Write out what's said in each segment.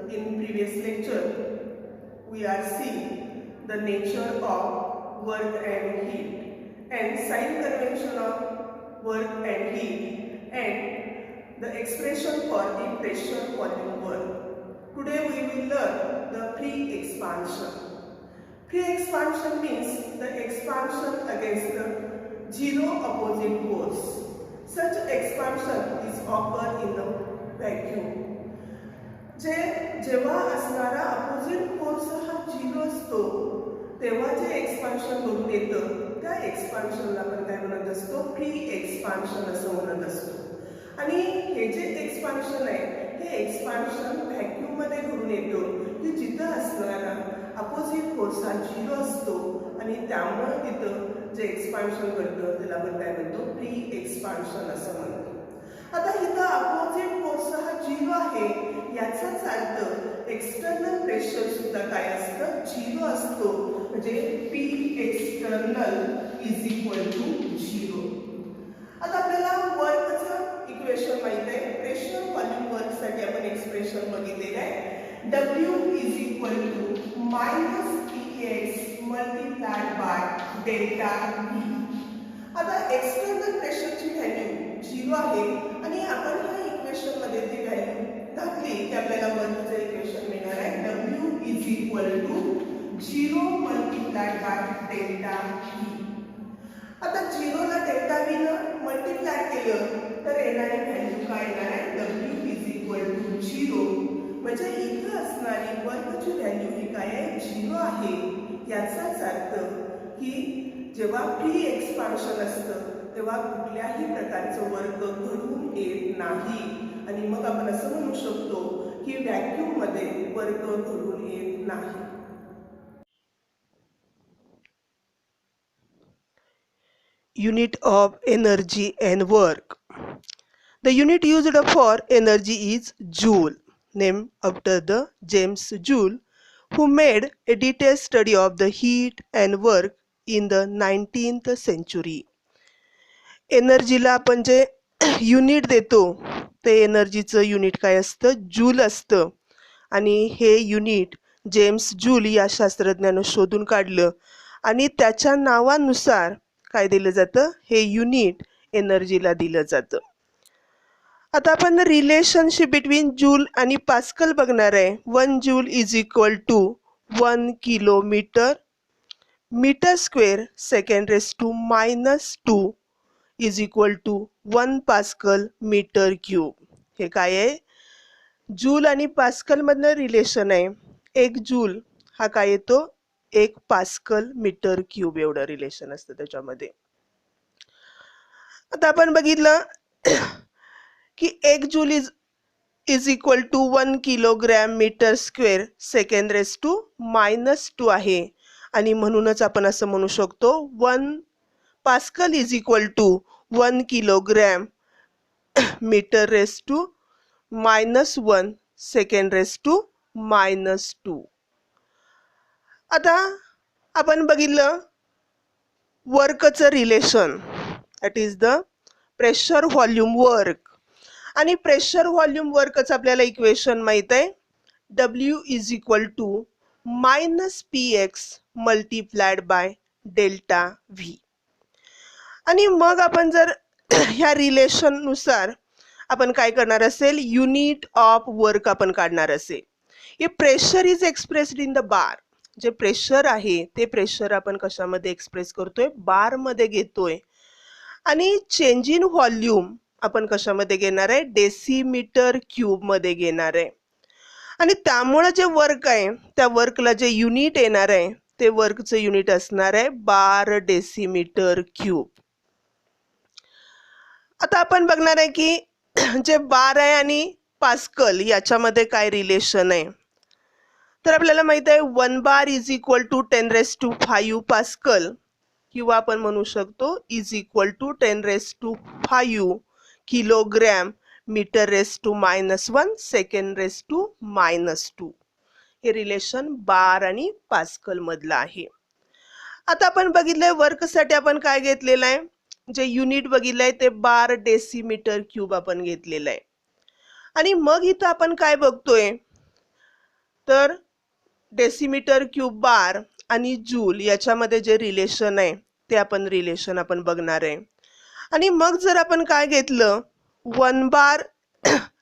In previous lecture, we are seeing the nature of work and heat and sign convention of work and heat and the expression for the pressure volume work. Today we will learn the pre-expansion. Pre-expansion means the expansion against the zero opposite force. Such expansion is occurred in the vacuum. जेव्हा असणारा opposite force हा zero असतो तेव्हा जे expansion घडून येतं त्या एक्सपान्शनला आपण काय म्हणत असतो, प्री एक्सपान्शन असं म्हणत असतो. आणि हे जे एक्सपान्शन आहे हे एक्सपान्शन व्हॅक्यूममध्ये घडून येतं की जिथं असणारा अपोजिट फोर्स हा झिरो असतो आणि त्यामुळे तिथं जे एक्सपान्शन घडतं त्याला आपण काय म्हणतो, प्री एक्सपान्शन असं म्हणतो. आता इथं अपोजिट फोर्स हा झिरो आहे याचाच अर्थ एक्सटर्नल प्रेशर सुद्धा काय असतं, झिरो असतो. म्हणजे P external is equal to zero. आता आपल्याला वर्कचं इक्वेशन माहित आहे. प्रेशर व्हॉल्यूम वर्कसाठी आपण एक्सप्रेशन बघितलेलं आहे. W is equal to minus PX multiplied by delta V. आता एक्सटर्नल प्रेशरची व्हॅल्यू झिरो आहे आणि आपण ह्या इक्वेशन मध्ये ती व्हॅल्यू घातली की आपल्याला वर्कचं इक्वेशन मिळणार आहे. W is equal to zero multiplied by delta V. आता झिरोला डेल्टा व्ही न मल्टिप्लाय केलं तर येणारी व्हॅल्यू काय येणार आहे, W is equal to zero. म्हणजे इथं असणारी वर्कची व्हॅल्यू ही काय आहे, झिरो आहे. याचाच अर्थ की जेव्हा प्री एक्सपान्शन असतं तेव्हा कुठल्याही प्रकारचं वर्क घडून येत नाही आणि मग आपण असं म्हणू शकतो की व्हॅक्यूम मध्ये वर्क घडून येत नाही. Unit of energy and work. The unit used for energy is joule, named after the James Joule, who made a detailed study of the heat and work in the 19th century. एनर्जीला आपण जे unit देतो ते एनर्जीचं unit काय असतं, joule असतं. आणि हे unit James joule या शास्त्रज्ञानं शोधून काढलं आणि त्याच्या नावानुसार काय दिलं जातं, हे युनिट एनर्जीला दिलं जातं. आता आपण रिलेशनशिप बिटवीन जूल आणि पास्कल बघणार आहे. 1 joule is equal to 1 kilometre metre square second raise to -2 is equal to 1 pascal metre cube. हे काय आहे, जूल आणि पास्कल मधलं रिलेशन आहे. 1 जूल हा काय येतो, 1 पास्कल मीटर क्यूब एवढं रिलेशन असतं त्याच्यामध्ये. आता आपण बघितलं की 1 joule is equal to 1 kilogram metre square second raise to -2 आहे. आणि म्हणूनच आपण असं म्हणू शकतो 1 pascal is equal to 1 kilogram metre raise to -1 second raise to -2. आता आपण बघितलं वर्कचं relation, that is the pressure volume work. आणि प्रेशर व्हॉल्यूम वर्कचं आपल्याला इक्वेशन माहित आहे. W is equal to minus P X multiplied by delta V. आणि मग आपण जर ह्या रिलेशननुसार आपण काय करणार असेल, युनिट ऑफ वर्क आपण काढणार असेल. हे pressure is expressed in the bar. जे प्रेशर आहे ते प्रेशर आपण कशामध्ये एक्सप्रेस करतोय, बार मध्ये घेतोय. आणि चेंज इन व्हॉल्यूम आपण कशामध्ये घेणार आहे, डेसिमीटर क्यूब मध्ये घेणार आहे. आणि त्यामुळे जे वर्क आहे त्या वर्कला जे युनिट येणार आहे ते वर्कचं युनिट असणार आहे बार डेसिमीटर क्यूब. आता आपण बघणार आहे की जे बार आहे आणि पास्कल याच्यामध्ये काय रिलेशन आहे. तर आपल्याला माहित आहे 1 bar is equal to 10⁵ pascal, किंवा आपण म्हणू शकतो is equal to 10⁵ kilogram metre raise to -1 second raise to -2. हे रिलेशन बार आणि पास्कल मधलं आहे. आता आपण बघितलंय वर्कसाठी आपण काय घेतलेलं आहे, जे युनिट बघितलंय ते बार डेसिमीटर क्यूब आपण घेतलेलं आहे. आणि मग इथं आपण काय बघतोय, तर डेसिमीटर क्यूब बार आणि जूल याच्यामध्ये जे रिलेशन आहे ते आपण रिलेशन आपण बघणार आहे. आणि मग जर आपण काय घेतलं 1 बार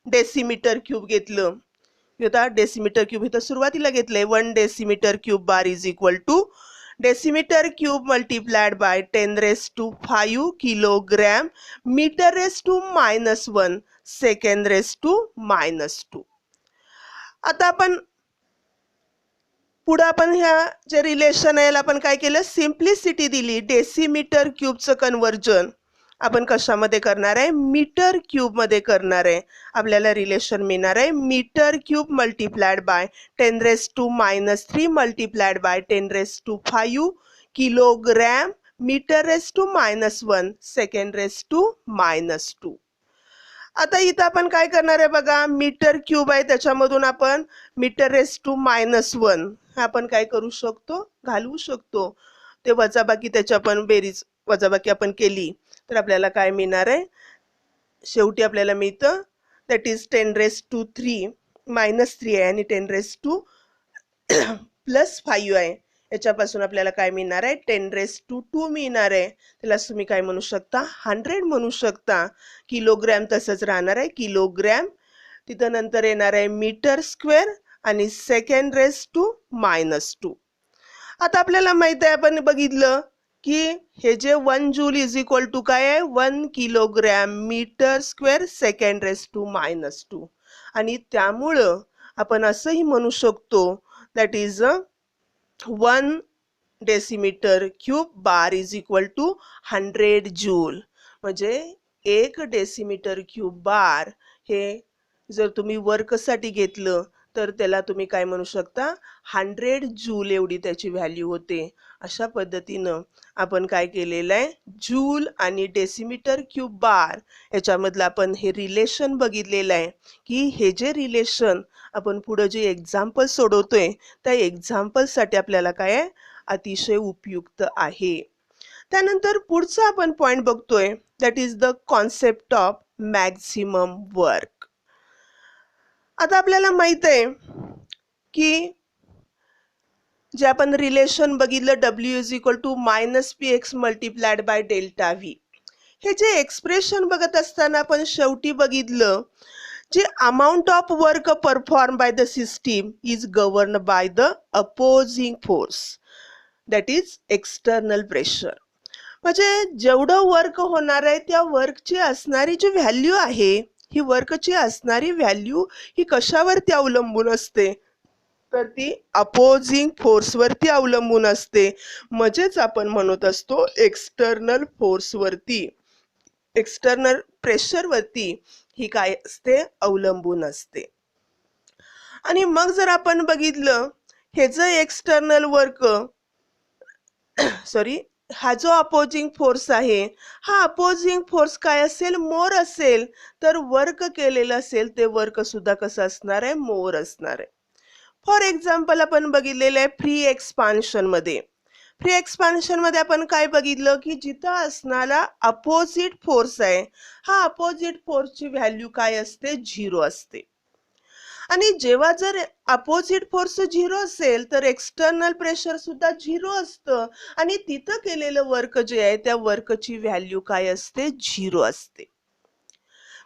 डेसिमीटर क्यूब घेतलं, आता डेसिमीटर क्यूब इथं सुरुवातीला घेतलंय 1 decimetre cube bar is equal to decimetre cube multiplied by 10⁵ kilogram metre second. आता आपण पुढे आपण ह्या जे रिलेशन आहे आपण काय केलं, सिम्प्लिसिटी दिली. डेसिमीटर क्यूबचं कन्वर्जन आपण कशामध्ये करणार आहे, मीटर क्यूब मध्ये करणार आहे. आपल्याला रिलेशन मिळणार आहे metre cube multiplied by 10⁻³ multiplied by 10⁵ kilogram metre second. आता इथं आपण काय करणार आहे बघा, मीटर क्यूब आहे त्याच्यामधून आपण मीटर⁻⁻1 आपण काय करू शकतो, घालवू शकतो. ते वजाबाकी त्याच्या पण बेरीज वजाबाकी आपण केली तर आपल्याला काय मिळणार आहे, शेवटी आपल्याला मिळतं दॅट इज 10⁻³ -3 आहे आणि 10⁻+5 आहे. याच्यापासून आपल्याला काय मिळणार आहे, 10⁻² मिळणार आहे. त्याला तुम्ही काय म्हणू शकता, 100 म्हणू शकता. किलोग्रॅम तसंच राहणार आहे, किलोग्रॅम. तिथं नंतर येणार आहे मीटर स्क्वेअर आणि सेकंड⁻⁻². आता आपल्याला माहित आहे, आपण बघितलं की हे जे 1 जूल इज इक्वल टू काय आहे, 1 किलोग्रॅम मीटर स्क्वेअर सेकंड⁻⁻². आणि त्यामुळं आपण असंही म्हणू शकतो that is 1 decimetre cube bar is equal to 100 joule. म्हणजे 1 डेसिमीटर क्यूब बार हे जर तुम्ही वर्कसाठी घेतलं तर त्याला तुम्ही काय म्हणू शकता, 100 जूल एवढी त्याची व्हॅल्यू होते. अशा पद्धतीनं आपण काय केलेलं आहे, जूल आणि डेसिमीटर क्यूब बार याच्यामधलं आपण हे रिलेशन बघितलेलं आहे की हे जे रिलेशन आपण पुढे जे एक्झाम्पल सोडवतोय त्या एक्झाम्पलसाठी आपल्याला काय आहे, अतिशय उपयुक्त आहे. त्यानंतर पुढचा आपण पॉइंट बघतोय that is the concept of maximum work. आता आपल्याला माहित आहे की जे आपण रिलेशन बघितलं W is equal to -px multiplied by delta V, हे जे एक्सप्रेशन बघत असताना आपण शेवटी बघितलं जे amount of work perform by the system is govern by the opposing force that is external pressure. म्हणजे जेवढं वर्क होणार आहे त्या वर्कची असणारी जी व्हॅल्यू आहे, ही वर्कची असणारी व्हॅल्यू ही कशावरती अवलंबून असते, तर ती अपोजिंग फोर्सवरती अवलंबून असते. म्हणजेच आपण म्हणत असतो एक्सटर्नल फोर्सवरती, एक्सटर्नल प्रेशरवरती ही काय असते, अवलंबून असते. आणि मग जर आपण बघितलं हे जे एक्सटर्नल वर्क हा जो अपोजिंग फोर्स आहे, हा अपोजिंग फोर्स काय असेल, मोर असेल, तर वर्क केलेलं असेल ते वर्क सुद्धा कसं असणार आहे, मोर असणार आहे. फॉर एक्झाम्पल आपण बघितलेलं आहे फ्री एक्सपान्शन मध्ये. फ्री एक्सपान्शन मध्ये आपण काय बघितलं की जिथं असणारा अपोजिट फोर्स आहे, हा अपोजिट फोर्सची व्हॅल्यू काय असते, 0 असते. आणि जेव्हा जर अपोजिट फोर्स 0 असेल तर एक्सटर्नल प्रेशर सुद्धा 0 असतं आणि तिथं केलेलं वर्क जे आहे त्या वर्कची व्हॅल्यू काय असते, 0 असते.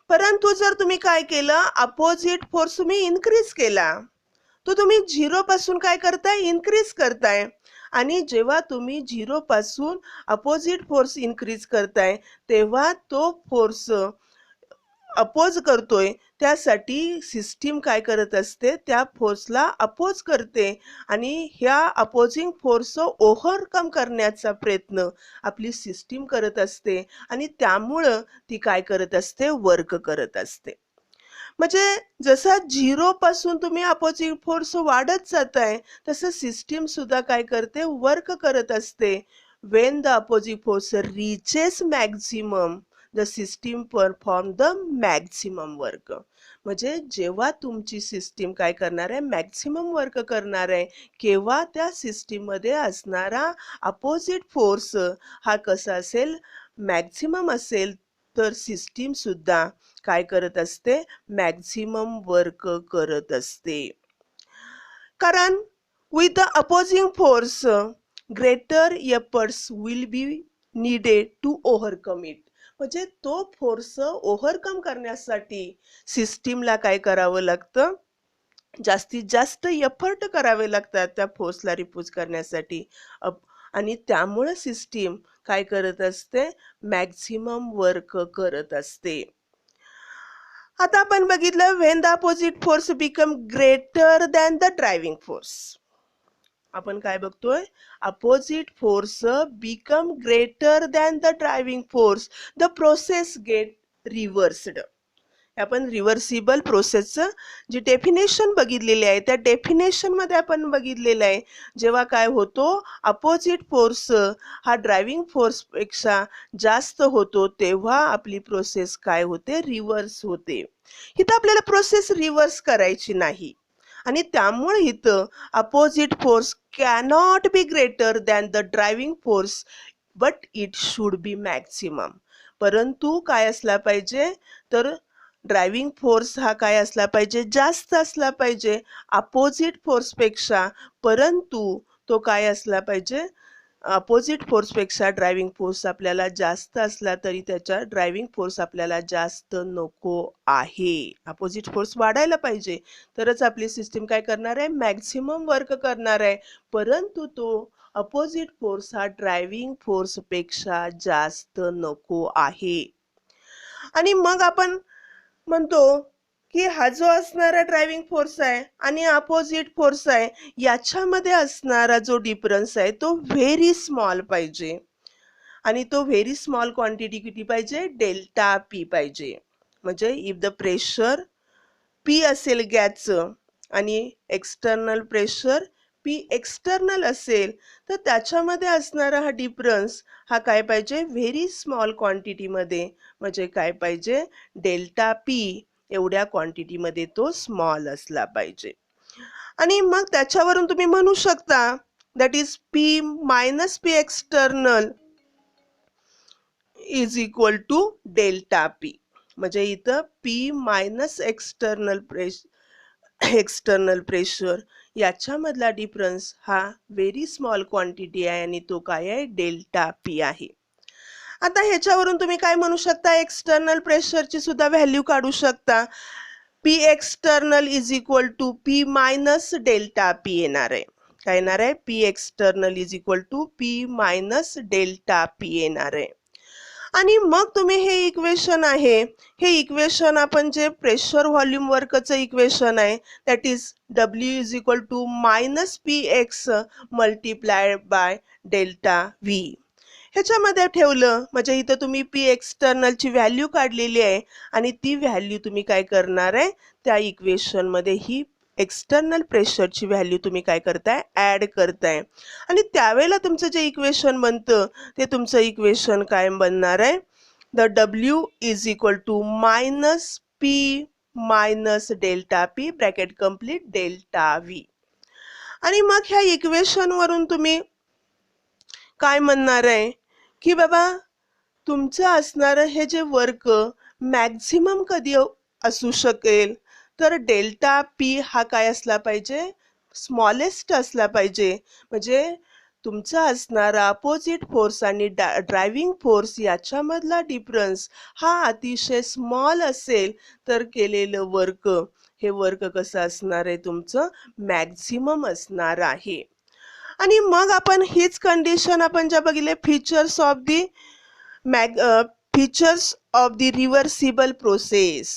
परंतु जर तुम्ही काय केलं, अपोजिट फोर्स तुम्ही इन्क्रीज केला, तो तुम्ही 0 पासून काय करताय, इन्क्रीज करताय. आणि जेव्हा तुम्ही 0 पासून अपोजिट फोर्स इन्क्रीज करताय तेव्हा तो फोर्स अपोज करतोय, त्यासाठी सिस्टीम काय करत असते, त्या फोर्सला अपोज करते आणि ह्या अपोजिंग फोर्स ओव्हरकम करण्याचा प्रयत्न आपली सिस्टीम करत असते आणि त्यामुळं ती काय करत असते, वर्क करत असते. म्हणजे जसा 0 पासून तुम्ही अपोजिंग फोर्स वाढत जाताय तसं सिस्टीम सुद्धा काय करते, वर्क करत असते. When the opposing force reaches maximum the system perform the maximum work. म्हणजे जेव्हा तुमची सिस्टीम काय करणार आहे, मॅक्झिमम वर्क करणार आहे, केव्हा त्या सिस्टीम मध्ये असणारा अपोजिट फोर्स हा कसा असेल, मॅक्झिमम असेल, तर सिस्टीम सुद्धा काय करत असते, मॅक्झिमम वर्क करत असते. कारण with the opposing force greater efforts will be needed to overcome it. म्हणजे तो फोर्स ओव्हरकम करण्यासाठी सिस्टीमला काय करावं लागतं, जास्तीत जास्त एफर्ट करावे लागतात त्या फोर्सला रिप्यूज करण्यासाठी. आणि त्यामुळे सिस्टीम काय करत असते, मॅक्झिमम वर्क करत असते. आता आपण बघितलं when the opposite force become greater than the driving force. आपण काय बघतोय, opposite force become greater than the driving force the process get reversed. आपण रिव्हर्सिबल प्रोसेसचं जी डेफिनेशन बघितलेली आहे त्या डेफिनेशन मध्ये आपण बघितलेलं आहे, जेव्हा काय होतो अपोजिट फोर्स हा ड्रायव्हिंग फोर्स पेक्षा जास्त होतो तेव्हा आपली प्रोसेस काय होते, रिव्हर्स होते. इथं आपल्याला प्रोसेस रिव्हर्स करायची नाही आणि त्यामुळे इथं opposite force cannot be greater than the driving force but it should be maximum. परंतु काय असला पाहिजे, तर ड्रायव्हिंग फोर्स हा काय असला पाहिजे, जास्त असला पाहिजे अपोजिट फोर्सपेक्षा. परंतु तो काय असला पाहिजे, अपोजिट फोर्सपेक्षा ड्रायव्हिंग फोर्स आपल्याला जास्त असला तरी त्याचा ड्रायव्हिंग फोर्स आपल्याला जास्त नको आहे. अपोजिट फोर्स वाढायला पाहिजे तरच आपली सिस्टीम काय करणार आहे, मॅक्झिमम वर्क करणार आहे. परंतु तो अपोजिट फोर्स हा ड्रायव्हिंग फोर्सपेक्षा जास्त नको आहे. आणि मग आपण म्हणतो की हा जो असणारा ड्रायव्हिंग फोर्स आहे आणि अपोजिट फोर्स आहे याच्यामध्ये असणारा जो डिफरन्स आहे तो व्हेरी स्मॉल पाहिजे. आणि तो व्हेरी स्मॉल क्वांटिटी किती पाहिजे, डेल्टा पी पाहिजे. म्हणजे इफ द प्रेशर पी असेल गॅसचं आणि एक्सटर्नल प्रेशर पी एक्सटर्नल असेल तर त्याच्यामध्ये असणारा हा डिफरन्स हा काय पाहिजे, व्हेरी स्मॉल क्वांटिटीमध्ये. म्हणजे काय पाहिजे, डेल्टा पी एवढ्या क्वांटिटीमध्ये तो स्मॉल असला पाहिजे. आणि मग त्याच्यावरून तुम्ही म्हणू शकता that is P minus P external is equal to delta P. म्हणजे इथं पी मायनस एक्सटर्नल प्रेशर याच्यामधला डिफरन्स हा व्हेरी स्मॉल क्वांटिटी आहे आणि तो काय आहे, डेल्टा पी आहे. आता ह्याच्यावरून तुम्ही काय म्हणू शकता, एक्सटर्नल प्रेशरची सुद्धा व्हॅल्यू काढू शकता. P external is equal to P minus delta P येणार आहे. काय येणार आहे, P external is equal to P minus delta P येणार आहे. आणि मग तुम्ही हे इक्वेशन आहे, हे इक्वेशन आपण जे प्रेशर व्हॉल्यूम वर्कचं इक्वेशन आहे that is W is equal to minus P X multiplied by delta V ह्याच्यामध्ये ठेवलं. म्हणजे इथं तुम्ही पी एक्सटर्नलची व्हॅल्यू काढलेली आहे आणि ती व्हॅल्यू तुम्ही काय करणार आहे, त्या इक्वेशनमध्ये ही एक्सटर्नल प्रेशरची व्हॅल्यू तुम्ही काय करताय, ॲड करताय. आणि त्यावेळेला तुमचं जे इक्वेशन बनतं ते तुमचं इक्वेशन काय बनणार आहे, the W is equal to minus P minus delta P bracket complete delta V. आणि मग ह्या इक्वेशनवरून तुम्ही काय म्हणणार आहे की बाबा तुमचं असणारं हे जे वर्क मॅक्झिमम कधी असू शकेल, तर डेल्टा पी हा काय असला पाहिजे, स्मॉलेस्ट असला पाहिजे. म्हणजे तुमचा असणारा अपोजिट फोर्स आणि ड्रायव्हिंग फोर्स याच्यामधला डिफरन्स हा अतिशय स्मॉल असेल तर केलेलं वर्क हे वर्क कसं असणार आहे, तुमचं मॅक्झिमम असणार आहे. आणि मग आपण हीच कंडिशन आपण ज्या बघितले features of the features of the reversible process.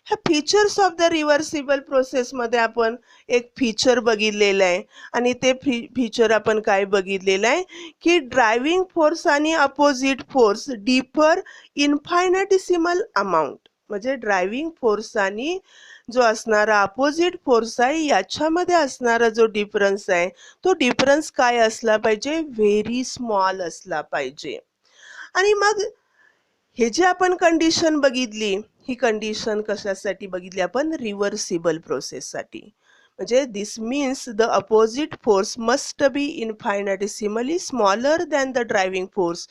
ह्या फीचर्स ऑफ द रिव्हर्सिबल प्रोसेसमध्ये आपण एक फीचर बघितलेलं आहे आणि ते फीचर आपण काय बघितलेलं आहे की ड्रायव्हिंग फोर्स आणि अपोजिट फोर्स डिफर इन्फायनाटिसिमल अमाऊंट. म्हणजे ड्रायव्हिंग फोर्स आणि जो असणारा अपोजिट फोर्स आहे याच्यामध्ये असणारा जो डिफरन्स आहे तो डिफरन्स काय असला पाहिजे, व्हेरी स्मॉल असला पाहिजे. आणि मग हे जे आपण कंडिशन बघितली ही कंडिशन कशासाठी बघितली आपण, रिव्हर्सिबल प्रोसेससाठी. म्हणजे this means the opposite force must be infinitesimally smaller than the driving force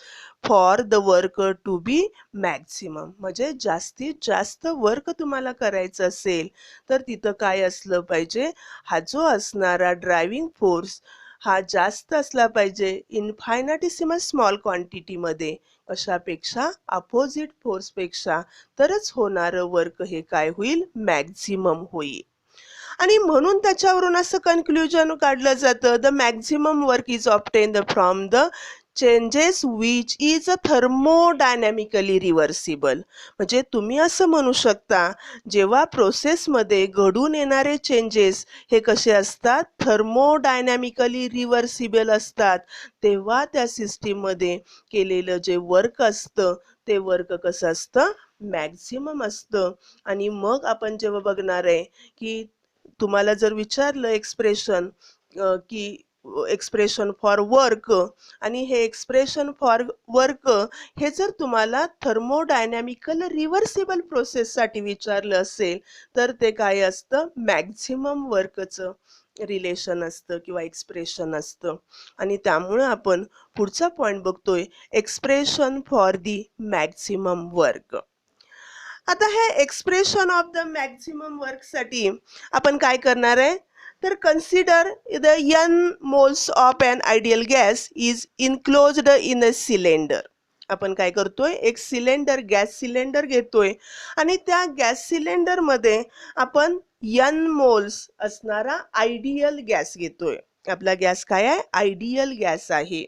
for the work to be maximum. म्हणजे जास्तीत जास्त वर्क तुम्हाला करायचं असेल तर तिथं काय असलं पाहिजे, हा जो असणारा ड्रायव्हिंग फोर्स हा जास्त असला पाहिजे इन्फायनाटिसिमल स्मॉल क्वांटिटीमध्ये, कशापेक्षा, अपोजिट फोर्सपेक्षा. तरच होणारं वर्क हे काय होईल, मॅक्झिमम होईल. आणि म्हणून त्याच्यावरून असं कन्क्ल्युजन काढलं जातं, the maximum work is obtained from the changes which is thermodynamically reversible. म्हणजे तुम्ही असं म्हणू शकता, जेव्हा प्रोसेसमध्ये घडून येणारे चेंजेस हे कसे असतात, थर्मोडायनॅमिकली रिव्हर्सिबल असतात, तेव्हा त्या सिस्टीममध्ये केलेलं जे वर्क असतं ते वर्क कसं असतं, मॅक्झिमम असतं. आणि मग आपण जेव्हा बघणार आहे की तुम्हाला जर विचारलं एक्सप्रेशन की एक्सप्रेशन फॉर वर्क, आणि हे एक्सप्रेशन फॉर वर्क हे जर तुम्हाला थर्मोडायनॅमिकल रिव्हर्सिबल प्रोसेससाठी विचारलं असेल तर ते काय असतं, मॅक्झिमम वर्कचं रिलेशन असतं किंवा एक्सप्रेशन असतं. आणि त्यामुळं आपण पुढचा पॉईंट बघतोय, expression for the maximum work. आता हे एक्सप्रेशन ऑफ द मॅक्झिमम वर्कसाठी आपण काय करणार आहे, तर consider the n moles of an ideal gas is enclosed in a cylinder. आपण काय करतोय, एक सिलेंडर, गॅस सिलेंडर घेतोय आणि त्या गॅस सिलेंडरमध्ये आपण n मोल्स असणारा आयडियल गॅस घेतोय. आपला गॅस काय आहे, आयडियल गॅस आहे.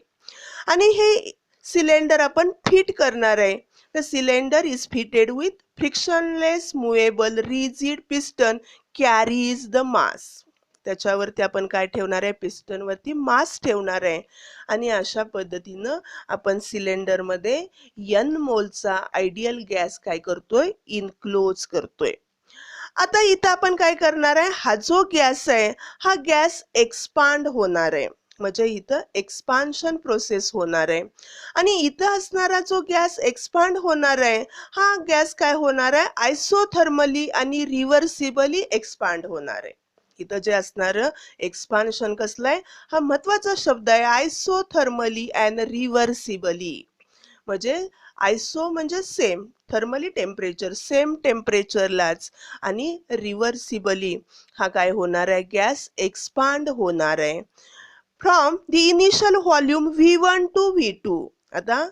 आणि हे सिलेंडर आपण फिट करणार आहे. The cylinder is fitted with frictionless movable rigid piston carries the mass. त्याच्यावरती आपण काय ठेवणार आहे, पिस्टनवरती मास ठेवणार आहे. आणि अशा पद्धतीनं आपण सिलेंडरमध्ये n मोलचा आयडियल गॅस काय करतोय, इनक्लोज करतोय. आता इथं आपण काय करणार आहे, हा जो गॅस आहे हा गॅस एक्सपांड होणार आहे. म्हणजे इथं एक्सपान्शन प्रोसेस होणार आहे. आणि इथं असणारा जो गॅस एक्सपांड होणार आहे हा गॅस काय होणार आहे, आयसोथर्मली आणि रिव्हर्सिबली एक्सपांड होणार आहे. इथं जे असणारं एक्सपान्शन कसलं आहे, हा महत्वाचा शब्द आहे, आयसोथर्मली अँड रिव्हर्सिबली. म्हणजे आयसो म्हणजे सेम, थर्मली टेम्परेचर सेम टेम्परेचरलाच, आणि रिव्हर्सिबली हा काय होणार आहे, गॅस एक्सपांड होणार आहे from the initial volume V1 to V2. आता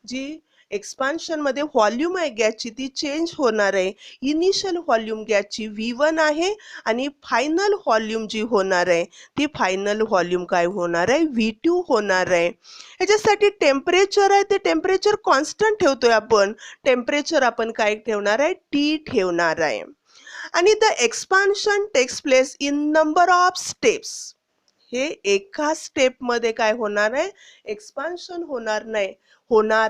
जी एक्सपान्शन मध्ये व्हॉल्यूम आहे गॅसची ती चेंज होणार आहे. इनिशियल व्हॉल्यूम गॅसची V1 आहे आणि फायनल व्हॉल्यूम जी होणार आहे ती फायनल व्हॉल्यूम काय होणार आहे, V2 होणार आहे. ह्याच्यासाठी टेम्परेचर आहे ते टेम्परेचर कॉन्स्टंट ठेवतोय आपण. टेम्परेचर आपण काय ठेवणार आहे, T ठेवणार आहे. आणि the expansion takes place in number of steps. हे एका स्टेपमध्ये काय होणार आहे, एक्सपान्शन होणार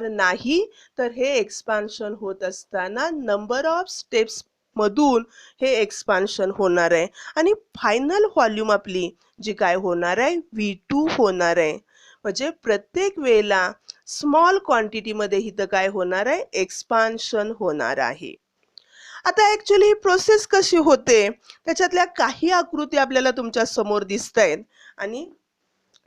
नाही, तर हे एक्सपान्शन होत असताना नंबर ऑफ स्टेप्स मधून हे एक्सपान्शन होणार आहे. आणि फायनल व्हॉल्यूम आपली जी काय होणार आहे, V2 होणार आहे. म्हणजे प्रत्येक वेळेला स्मॉल क्वांटिटीमध्ये इथं काय होणार आहे, एक्सपान्शन होणार आहे. आता ऍक्च्युली ही प्रोसेस कशी होते त्याच्यातल्या काही आकृती आपल्याला तुमच्या समोर दिसत आहेत. आणि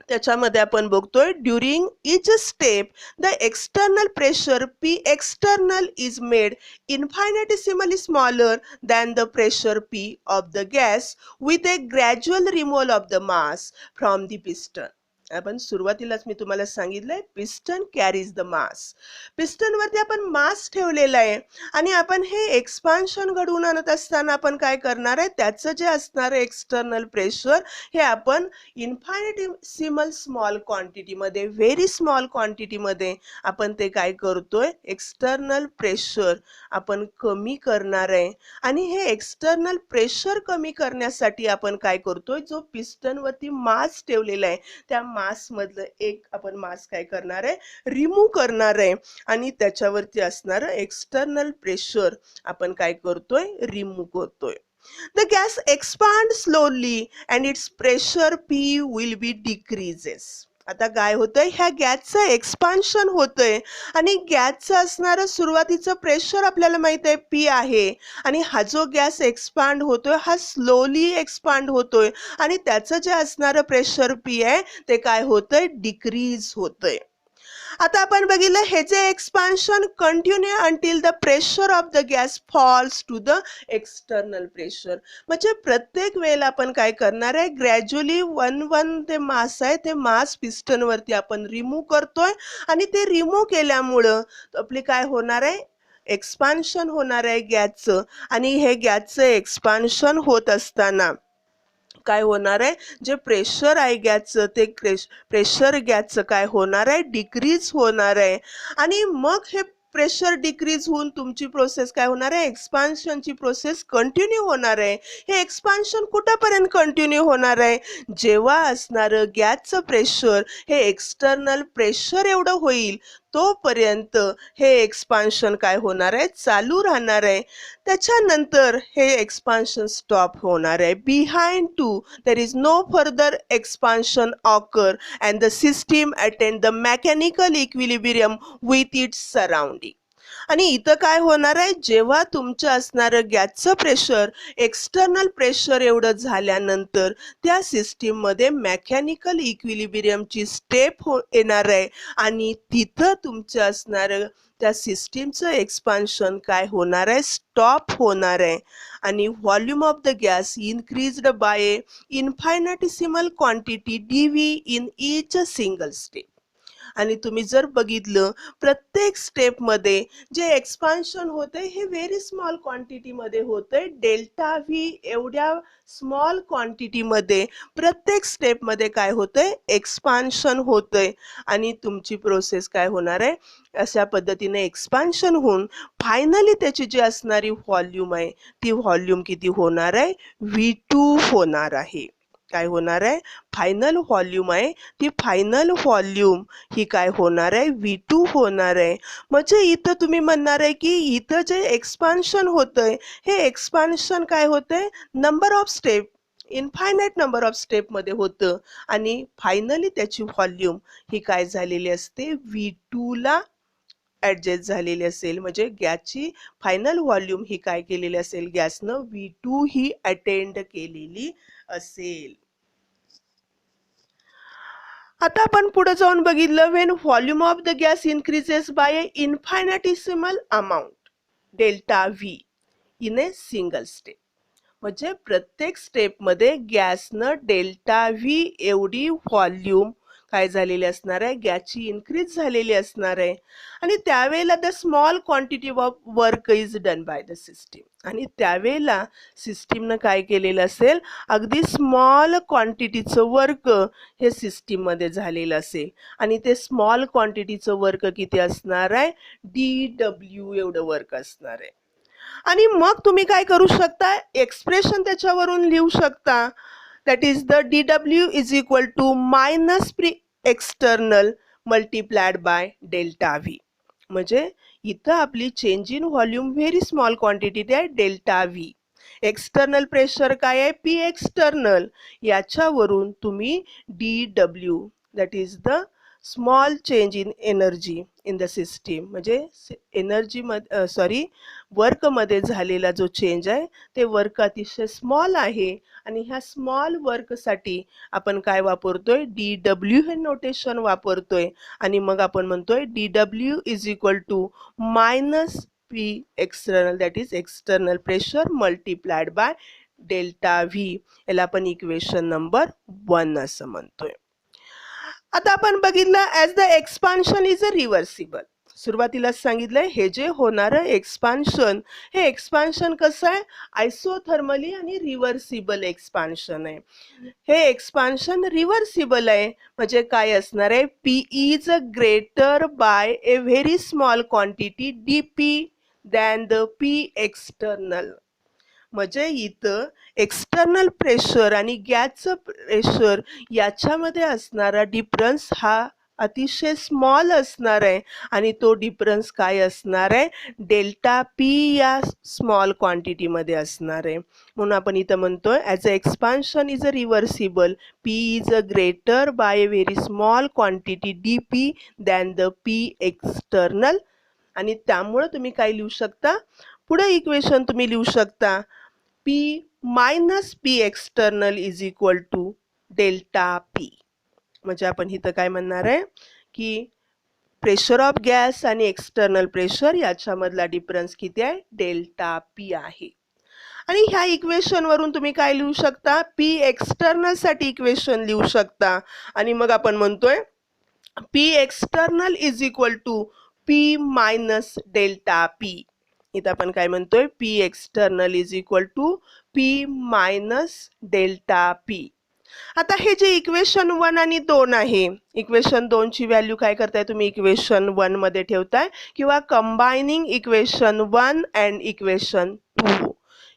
त्याच्यामध्ये आपण बघतोय, during each step the external pressure P external is made infinitesimally smaller than the pressure P of the gas with a gradual removal of the mass from the piston. आपण सुरुवातीलाच मी तुम्हाला सांगितलंय, piston carries the mass. Piston वरती आपण मास ठेवलेला आहे आणि आपण हे एक्सपान्शन घडवून आणत असताना आपण काय करणार आहे, त्याचं जे असणार आहे एक्सटर्नल प्रेशर हे आपण इन्फायनिटिसिमल स्मॉल क्वांटिटीमध्ये, व्हेरी स्मॉल क्वांटिटीमध्ये आपण ते काय करतोय, एक्सटर्नल प्रेशर आपण कमी करणार आहे. आणि हे एक्सटर्नल प्रेशर कमी करण्यासाठी आपण काय करतोय, जो पिस्टन वरती मास ठेवलेला आहे त्या मास मधलं एक आपण मास काय करणार आहे, रिमूव्ह करणार आहे. आणि त्याच्यावरती असणारं एक्सटर्नल प्रेशर आपण काय करतोय, रिमूव्ह करतोय. The gas expands slowly and its pressure P will be decreases. आता काय होतंय, ह्या गॅसचं एक्सपान्शन होतंय आणि गॅसचं असणारं सुरुवातीचं प्रेशर आपल्याला माहित आहे पी आहे आणि हा जो गॅस एक्सपांड होतोय हा स्लोली एक्सपांड होतोय आणि त्याचं जे असणारं प्रेशर पी आहे ते काय होतंय, डिक्रीज होतंय. आता आपण बघितलं हे जे expansion continue until the pressure of the gas falls to the external pressure. म्हणजे प्रत्येक वेळेला आपण काय करणार आहे, ग्रॅज्युअली वन वन ते मास आहे ते मास पिस्टनवरती आपण रिमूव्ह करतोय आणि ते रिमूव्ह केल्यामुळं आपली काय होणार आहे, एक्सपान्शन होणार आहे गॅसचं आणि हे गॅसचं एक्सपान्शन होत असताना काय होणार आहे, जे प्रेशर आहे गॅसचं ते प्रेशर गॅसचं काय होणार आहे, डिक्रीज होणार आहे आणि मग हे प्रेशर डिक्रीज होऊन तुमची प्रोसेस काय होणार आहे, एक्सपान्शनची प्रोसेस कंटिन्यू होणार आहे. हे एक्सपान्शन कुठपर्यंत कंटिन्यू होणार आहे, जेव्हा असणारं गॅसचं प्रेशर हे एक्सटर्नल प्रेशर एवढं होईल तोपर्यंत हे एक्सपान्शन काय होणार आहे, चालू राहणार आहे. त्याच्यानंतर हे एक्सपान्शन स्टॉप होणार आहे. Behind to there is no further expansion occur and the system attain the mechanical equilibrium with its surrounding. आणि इथं काय होणार आहे, जेव्हा तुमचं असणारं गॅसचं प्रेशर एक्सटर्नल प्रेशर एवढं झाल्यानंतर त्या सिस्टीममध्ये मेकॅनिकल इक्विलिब्रियमची स्टेप येणार आहे आणि तिथं तुमचं असणारं त्या सिस्टीमचं एक्सपान्शन काय होणार आहे, स्टॉप होणार आहे आणि volume of the gas increased by infinitesimal quantity D V in each single step. आणि तुम्ही जर बघितलं प्रत्येक स्टेपमध्ये जे एक्सपान्शन होते हे व्हेरी स्मॉल क्वांटिटीमध्ये होतंय, डेल्टा व्ही एवढ्या स्मॉल क्वांटिटीमध्ये प्रत्येक स्टेपमध्ये काय होतंय, एक्सपान्शन होतंय आणि तुमची प्रोसेस काय होणार आहे, अशा पद्धतीने एक्सपान्शन होऊन फायनली त्याची जी असणारी व्हॉल्यूम आहे ती व्हॉल्यूम किती होणार आहे, V2 होणार आहे. काय होणार आहे, फायनल व्हॉल्यूम आहे ती फायनल व्हॉल्यूम ही काय होणार आहे, V2 होणार आहे. म्हणजे इथं तुम्ही म्हणणार आहे की इथं जे एक्सपान्शन होतंय हे एक्सपान्शन काय होतंय, number of step infinite number of स्टेपमध्ये होतं आणि फायनली त्याची व्हॉल्यूम ही काय झालेली असते, V2 ला ॲडजस्ट झालेली असेल. म्हणजे गॅसची फायनल व्हॉल्यूम ही काय केलेली असेल, गॅसनं V2 ही अटेंड केलेली असेल. आता आपण पुढे जाऊन बघितलं, when volume of the gas increases by infinitesimal amount delta V in a single step. म्हणजे प्रत्येक स्टेपमध्ये गॅसनं डेल्टा व्ही एवढी व्हॉल्यूम काय झालेली असणार आहे, गॅसची इन्क्रीज झालेली असणार आहे आणि त्यावेळेला the small quantity of work is done by the system आणि त्यावेळेला सिस्टीमनं काय केलेलं असेल, अगदी स्मॉल क्वांटिटीचं वर्क हे सिस्टीममध्ये झालेलं असेल आणि ते स्मॉल क्वांटिटीचं वर्क किती असणार आहे, DW एवढं वर्क असणार आहे. आणि मग तुम्ही काय करू शकता, एक्सप्रेशन त्याच्यावरून लिहू शकता, that is the DW is equal to minus P external multiplied by delta V. म्हणजे इथं आपली change in volume very small quantity आहे डेल्टा व्ही, एक्सटर्नल प्रेशर काय आहे, पी एक्सटर्नल, याच्यावरून तुम्ही DW that is the small change in energy in the system, म्हणजे energy वर्कमध्ये झालेला जो चेंज आहे ते वर्क अतिशय स्मॉल आहे आणि ह्या स्मॉल वर्कसाठी आपण काय वापरतोय, DW हे नोटेशन वापरतोय आणि मग आपण म्हणतोय DW is equal to minus P external that is external pressure multiplied by delta V. याला आपण इक्वेशन नंबर 1 असं म्हणतोय. आता आपण बघितलं as the expansion is a reversible. सुरुवातीलाच सांगितलंय हे जे होणारं एक्सपान्शन हे एक्सपान्शन कसं आहे, आयसोथर्मली आणि रिव्हर्सिबल एक्सपान्शन आहे. हे एक्सपान्शन रिव्हर्सिबल आहे म्हणजे काय असणार आहे, P is greater by A very small quantity DP than the P external. म्हणजे इथं एक्सटर्नल प्रेशर आणि गॅसचं प्रेशर याच्यामध्ये असणारा डिफरन्स हा अतिशय स्मॉल असणार आहे आणि तो डिफरन्स काय असणार आहे, डेल्टा पी या स्मॉल क्वांटिटीमध्ये असणार आहे. म्हणून आपण इथं म्हणतोय as a expansion is a reversible, P is a greater by a very small quantity D P than the P external. आणि त्यामुळं तुम्ही काय लिहू शकता, पुढे इक्वेशन तुम्ही लिहू शकता P minus P external is equal to delta P. म्हणजे आपण इथं काय म्हणणार आहे की प्रेशर ऑफ गॅस आणि एक्सटर्नल प्रेशर याच्यामधला डिफरन्स किती आहे, डेल्टा पी आहे. आणि ह्या इक्वेशन वरून तुम्ही काय लिहू शकता, पी एक्सटर्नल साठी इक्वेशन लिहू शकता. आणि मग आपण म्हणतोय P external is equal to P minus delta P. इथं आपण काय म्हणतोय, P external is equal to P minus delta P. आता हे जे इक्वेशन 1 आणि 2 आहे, इक्वेशन 2 ची व्हॅल्यू काय करताय तुम्ही इक्वेशन 1 मध्ये ठेवताय किंवा कंबायनिंग इक्वेशन 1 अँड इक्वेशन 2.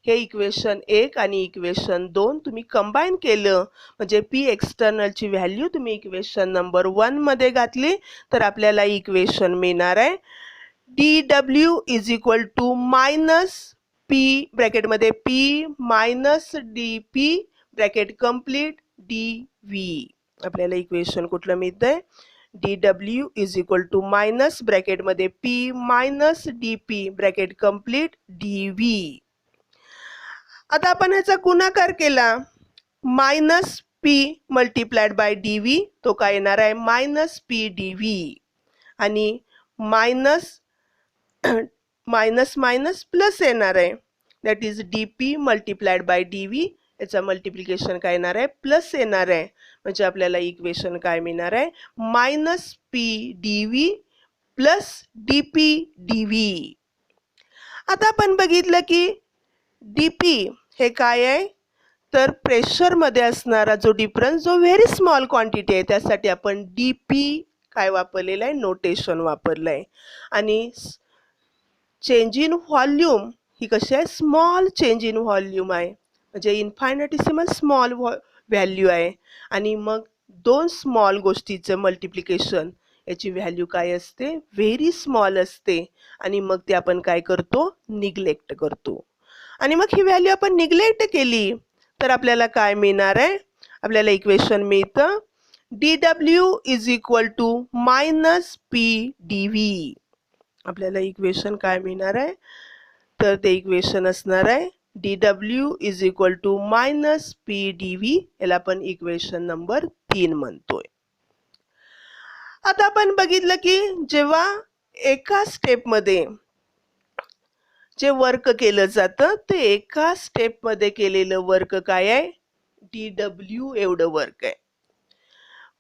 हे इक्वेशन 1 आणि इक्वेशन 2 तुम्ही कंबाईन केलं म्हणजे पी एक्सटर्नल ची व्हॅल्यू तुम्ही इक्वेशन नंबर 1 मध्ये घातली तर आपल्याला इक्वेशन मिळणार आहे dw is equal to minus P ब्रॅकेटमध्ये P minus D P bracket complete D V. आपल्याला इक्वेशन कुठलं मिळतंय, dw is equal to minus ब्रॅकेटमध्ये P minus D P bracket complete D V. आता आपण ह्याचा गुणाकार केला, minus P multiplied by D V, तो काय येणार आहे मायनस पी डी व्ही. आणि मायनस मायनस मायनस प्लस येणार आहे, that is D P multiplied by D V. याचा मल्टिप्लिकेशन काय येणार आहे, प्लस येणार आहे. म्हणजे आपल्याला इक्वेशन काय मिळणार आहे, minus P D V plus D P D V. आता आपण बघितलं की डी पी हे काय आहे, तर प्रेशरमध्ये असणारा जो डिफरन्स, जो व्हेरी स्मॉल क्वांटिटी आहे, त्यासाठी आपण डी पी काय वापरलेलं आहे, नोटेशन वापरलं आहे. आणि चेंज इन व्हॉल्यूम ही कशी आहे, स्मॉल चेंज इन व्हॉल्यूम आहे, म्हणजे इन्फायनाटिसिमल स्मॉल व्हॅल्यू आहे. आणि मग दोन स्मॉल गोष्टीचं मल्टिप्लिकेशन याची व्हॅल्यू काय असते, व्हेरी स्मॉल असते. आणि मग ते आपण काय करतो, निग्लेक्ट करतो. आणि मग ही व्हॅल्यू आपण निग्लेक्ट केली तर आपल्याला काय मिळणार आहे, आपल्याला इक्वेशन मिळतं dw is equal to minus P D V. आपल्याला इक्वेशन काय मिळणार आहे, तर ते इक्वेशन असणार आहे dw is equal to minus P D V. याला आपण इक्वेशन नंबर 3 म्हणतोय. आता आपण बघितलं की जेव्हा एका स्टेपमध्ये जे वर्क केलं जातं ते एका स्टेपमध्ये केलेलं वर्क काय आहे, dw एवढं वर्क आहे.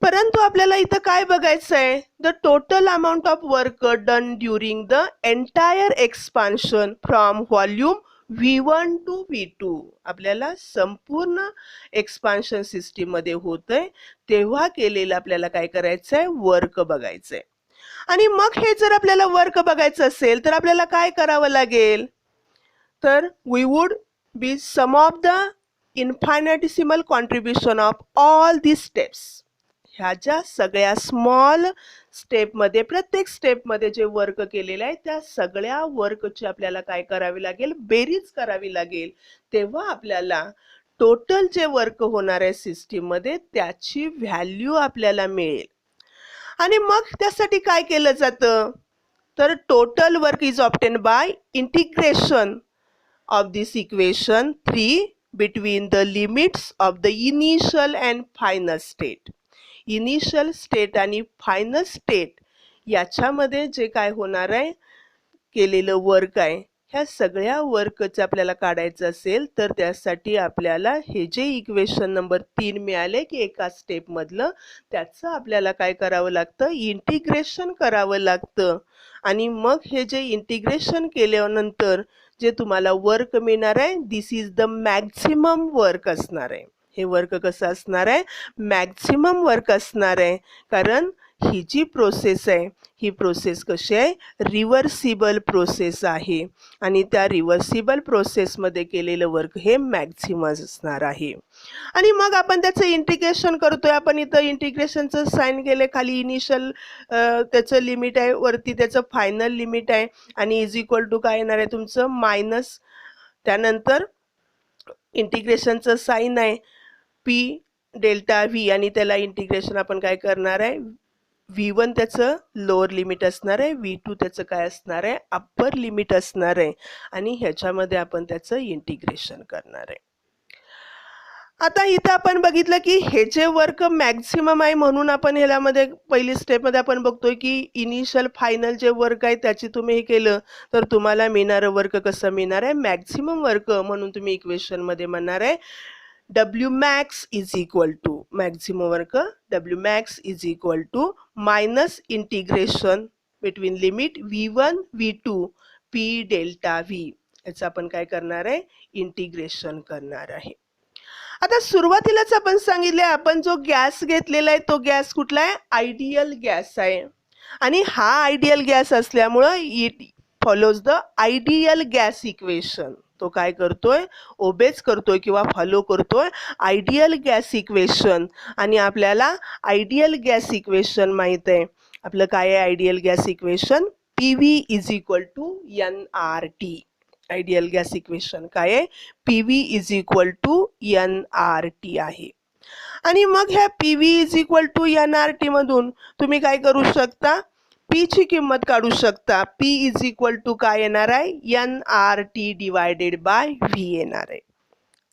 परंतु आपल्याला इथं काय बघायचं आहे, the total amount of work done during the entire expansion from volume V1 to V2. आपल्याला संपूर्ण एक्सपान्शन सिस्टीम मध्ये होतंय तेव्हा केलेलं आपल्याला काय करायचं आहे, वर्क बघायचं आहे. आणि मग हे जर आपल्याला वर्क बघायचं असेल तर आपल्याला काय करावं लागेल, तर we would be sum of the infinitesimal contribution of all the steps. ह्या ज्या सगळ्या स्मॉल स्टेपमध्ये, प्रत्येक स्टेपमध्ये जे वर्क केलेलं आहे त्या सगळ्या वर्कची आपल्याला काय करावी लागेल, बेरीज करावी लागेल. तेव्हा आपल्याला टोटल जे वर्क होणार आहे सिस्टीममध्ये त्याची व्हॅल्यू आपल्याला मिळेल. आणि मग त्यासाठी काय केलं जातं, तर total work is obtain bye integration of this equation 3 between the limits of the initial and final state. Initial state आणि फायनल स्टेट याच्यामध्ये जे काय होणार आहे, केलेलं वर्क आहे, ह्या सगळ्या वर्कचं आपल्याला काढायचं असेल तर त्यासाठी आपल्याला हे जे इक्वेशन नंबर 3 मिळाले की एका स्टेपमधलं, त्याचं आपल्याला काय करावं लागतं, इंटिग्रेशन करावं लागतं. आणि मग हे जे इंटिग्रेशन केल्यानंतर जे तुम्हाला वर्क मिळणार आहे, दिस इज द मॅक्झिमम वर्क असणार आहे. हे वर्क कसं असणार आहे, मॅक्झिमम वर्क असणार आहे. कारण ही जी प्रोसेस आहे ही प्रोसेस कशी आहे, रिव्हर्सिबल प्रोसेस आहे आणि त्या रिव्हर्सिबल प्रोसेसमध्ये केलेलं वर्क हे मॅक्झिमम असणार आहे. आणि मग आपण त्याचं इंटिग्रेशन करतोय. आपण इथं इंटिग्रेशनचं साइन केले, खाली इनिशियल त्याचं लिमिट आहे, वरती त्याचं फायनल लिमिट आहे आणि इज इक्वल टू काय येणार आहे तुमचं मायनस, त्यानंतर इंटिग्रेशनचं साइन आहे पी डेल्टा व्ही आणि त्याला इंटिग्रेशन आपण काय करणार आहे, V1 त्याचं लोअर लिमिट असणार आहे, V2 त्याचं काय असणार आहे, अप्पर लिमिट असणार आहे आणि ह्याच्यामध्ये आपण त्याचं इंटिग्रेशन करणार आहे. आता इथं आपण बघितलं की हे जे वर्क मॅक्झिमम आहे म्हणून आपण ह्यामध्ये पहिली स्टेपमध्ये आपण बघतोय की इनिशियल फायनल जे वर्क आहे त्याची तुम्ही हे केलं तर तुम्हाला मिळणारं वर्क कसं मिळणार आहे, मॅक्झिमम वर्क, म्हणून तुम्ही इक्वेशनमध्ये म्हणणार आहे W max is equal to maximum work, W max is equal to minus integration between limit V1 V2 P delta V. याचं आपण काय करणार आहे, इंटिग्रेशन करणार आहे. आता सुरुवातीलाच आपण सांगितले आपण जो गॅस घेतलेला आहे तो गॅस कुठला आहे, आयडियल गॅस आहे आणि हा आयडियल गॅस असल्यामुळं it follows the ideal gas equation. तो काय करतोय, ओबेज करतोय किंवा फॉलो करतोय आयडियल गॅस इक्वेशन. आणि आपल्याला आयडियल गॅस इक्वेशन माहित आहे. आपलं काय आहे ideal gas equation, PV is equal to NRT. Ideal gas equation काय आहे, PV is equal to NRT आहे. आणि मग ह्या PV is equal to NRT मधून तुम्ही काय करू शकता, P ची किंमत काढू शकता. P इज इक्वल टू काय येणार आहे, NRT डिवायडेड बाय V येणार आहे.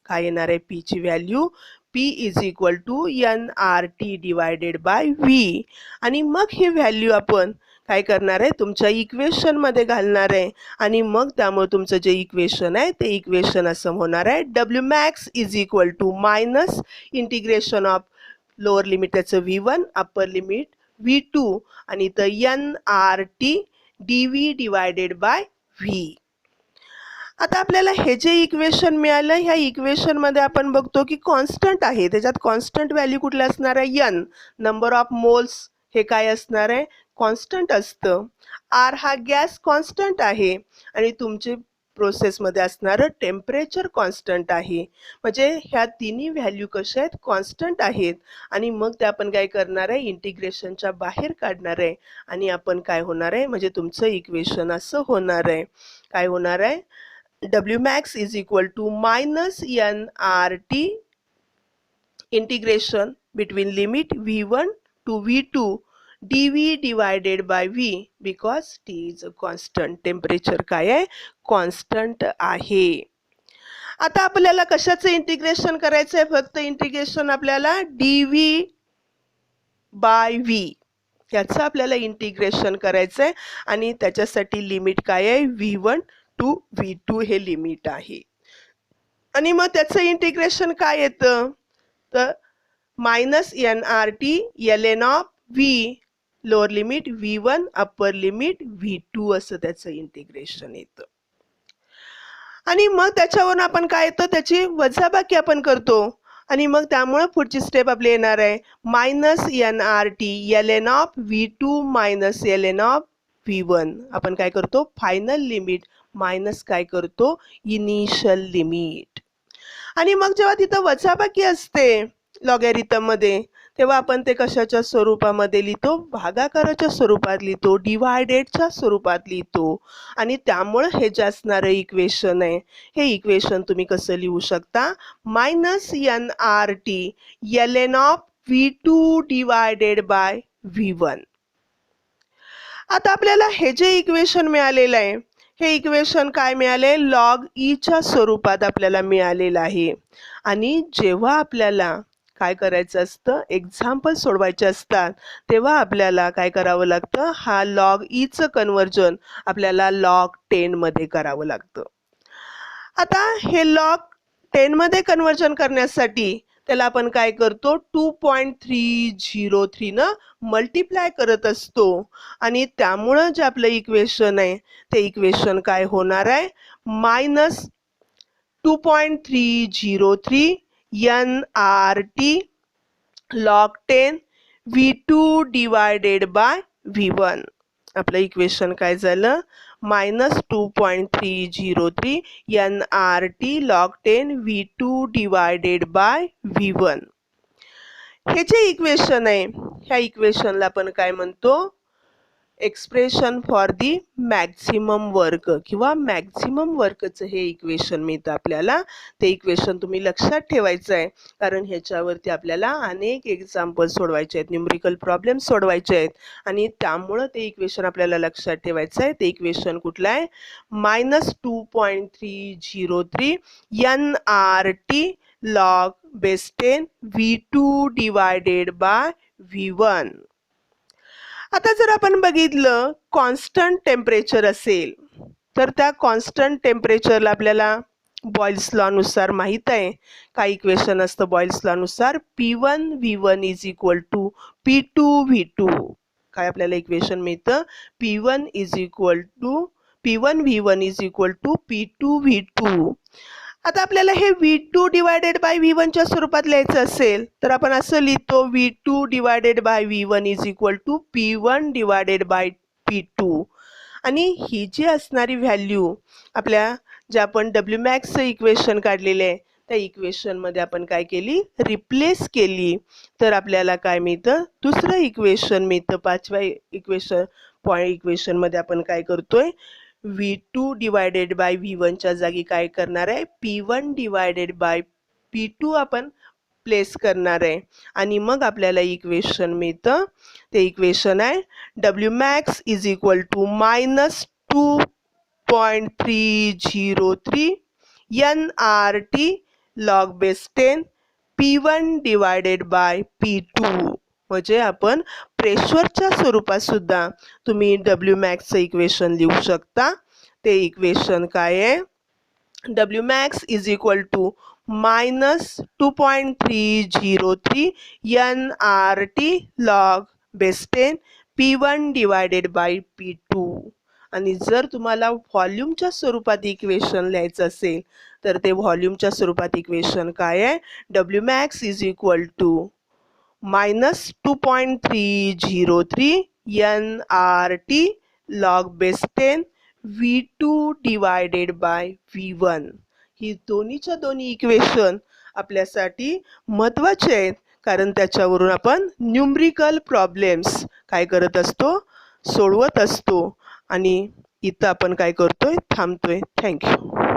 काय येणार आहे P ची value, P is equal to NRT divided by V. आणि मग ही व्हॅल्यू आपण काय करणार आहे, तुमच्या इक्वेशनमध्ये घालणार आहे आणि मग त्यामुळे तुमचं जे इक्वेशन आहे ते इक्वेशन असं होणार आहे W max is equal to minus integration of lower limit त्याचं V1 अप्पर लिमिट V2 आणि इथं NRT dV divided by V. आता आपल्याला हे जे इक्वेशन मिळालं ह्या इक्वेशनमध्ये आपण बघतो की कॉन्स्टंट आहे, त्याच्यात कॉन्स्टंट व्हॅल्यू कुठलं असणार आहे, N. नंबर ऑफ मोल्स हे काय असणार आहे, कॉन्स्टंट असतं. R हा गॅस कॉन्स्टंट आहे आणि तुमचे प्रोसेसमध्ये असणारं टेम्परेचर कॉन्स्टंट आहे. म्हणजे ह्या तिन्ही व्हॅल्यू कशा आहेत, कॉन्स्टंट आहेत आणि मग ते आपण काय करणार आहे, इंटिग्रेशनच्या बाहेर काढणार आहे आणि आपण काय होणार आहे, म्हणजे तुमचं इक्वेशन असं होणार आहे. काय होणार आहे, W max is equal to minus NRT integration between limit V1 to V2 dV divided by V because T is a constant. Temperature काय आहे, कॉन्स्टंट आहे. आता आपल्याला कशाचं इंटिग्रेशन करायचं आहे, फक्त इंटिग्रेशन आपल्याला dV बाय V याचं आपल्याला इंटिग्रेशन करायचं आहे आणि त्याच्यासाठी लिमिट काय आहे, V1 टू V2 हे लिमिट आहे. आणि मग त्याचं इंटिग्रेशन काय येतं, तर minus NRT ln of V lower limit V1 upper limit V2 असं त्याचं इंटिग्रेशन येतं. आणि मग त्याच्यावरून आपण काय येतं, त्याची वजाबाकी आपण करतो आणि मग त्यामुळे पुढची स्टेप आपली येणार आहे minus NRT ln of V2 minus ln of V1. आपण काय करतो, फायनल लिमिट मायनस काय करतो, इनिशियल लिमिट. आणि मग जेव्हा तिथं वजाबाकी असते लॉगॅरिथम मध्ये तेव्हा आपण ते कशाच्या स्वरूपामध्ये लिहितो, भागाकाराच्या स्वरूपात लिहितो, डिवायडेडच्या स्वरूपात लिहितो. आणि त्यामुळे हे जे असणारं इक्वेशन आहे हे इक्वेशन तुम्ही कसं लिहू शकता, minus NRT ln of V2 divided by V1. आता आपल्याला हे जे इक्वेशन मिळालेलं आहे हे इक्वेशन काय मिळाले, लॉग ई च्या स्वरूपात आपल्याला मिळालेलं आहे. आणि जेव्हा आपल्याला काय करायचं असतं, एक्झाम्पल सोडवायचे असतात तेव्हा आपल्याला काय करावं लागतं, हा लॉग ई चं कन्वर्जन आपल्याला लॉग 10 मध्ये करावं लागतं. आता हे लॉग 10 मध्ये कन्वर्जन करण्यासाठी त्याला आपण काय करतो, 2.303 न मल्टिप्लाय करत असतो आणि त्यामुळं जे आपलं इक्वेशन आहे ते इक्वेशन काय होणार आहे, minus 2.303 NRT log 10 V2 divided by V1. आपलं इक्वेशन काय झालं? -2.303 nRT log 10 V2 divided by V1. हे जे इक्वेशन आहे, ह्या इक्वेशनला आपण काय म्हणतो? Expression for the maximum work किंवा मॅक्झिमम वर्कचं हे इक्वेशन मिळतं आपल्याला. ते इक्वेशन तुम्ही लक्षात ठेवायचं आहे, कारण ह्याच्यावरती आपल्याला अनेक एक्झाम्पल सोडवायचे आहेत, न्यूमरिकल प्रॉब्लेम सोडवायचे आहेत, आणि त्यामुळं ते इक्वेशन आपल्याला लक्षात ठेवायचं आहे. ते इक्वेशन कुठलं आहे? -2.303 nRT log base 10 V2 divided by V1. आता जर आपण बघितलं कॉन्स्टंट टेम्परेचर असेल तर त्या कॉन्स्टंट टेम्परेचरला आपल्याला बॉइल्स लॉ नुसार माहीत आहे. काय इक्वेशन असतं बॉइल्स लॉ नुसार? P1 V1 is equal to P2 V2. काय आपल्याला इक्वेशन मिळतं? P1 V1 is equal to P2 V2. आता आपल्याला हे V2 डिवायडेड बाय V1 च्या स्वरूपात लिहायचं असेल तर आपण असं लिहितो V2 divided by V1 is equal to P1 divided by P2. आणि ही जी असणारी व्हॅल्यू आपल्या जे आपण WMAX इक्वेशन काढलेले आहे त्या इक्वेशनमध्ये आपण काय केली? रिप्लेस केली. तर आपल्याला काय मिळतं? दुसरं इक्वेशन मिळतं. पाचव्या इक्वेशनमध्ये आपण काय करतोय? V2 डिवायडेड बाय V1 च्या जागी काय करणार आहे? P1 डिवायडेड बाय P2 आपण प्लेस करणार आहे, आणि मग आपल्याला इक्वेशन मिळतं. ते इक्वेशन आहे WMAX is equal to -2.303 nRT log base 10 P1 divided by P2. म्हणजे आपण प्रेशरच्या स्वरूपात सुद्धा तुम्ही WMAX इक्वेशन लिहू शकता. ते इक्वेशन काय आहे? WMAX is equal to -2.303 nRT log base 10 P1 divided by P2. आणि जर तुम्हाला व्हॉल्यूमच्या स्वरूपात इक्वेशन लिहायचं असेल तर ते व्हॉल्यूमच्या स्वरूपात इक्वेशन काय आहे? WMAX is equal to -2.303 nRT log base 10 V2 divided by V1. ही दोन्हीच्या दोन्ही इक्वेशन आपल्यासाठी महत्त्वाचे आहेत, कारण त्याच्यावरून आपण न्यूमरिकल प्रॉब्लेम्स काय करत असतो? सोडवत असतो. आणि इथं आपण काय करतोय? थांबतोय. थँक्यू.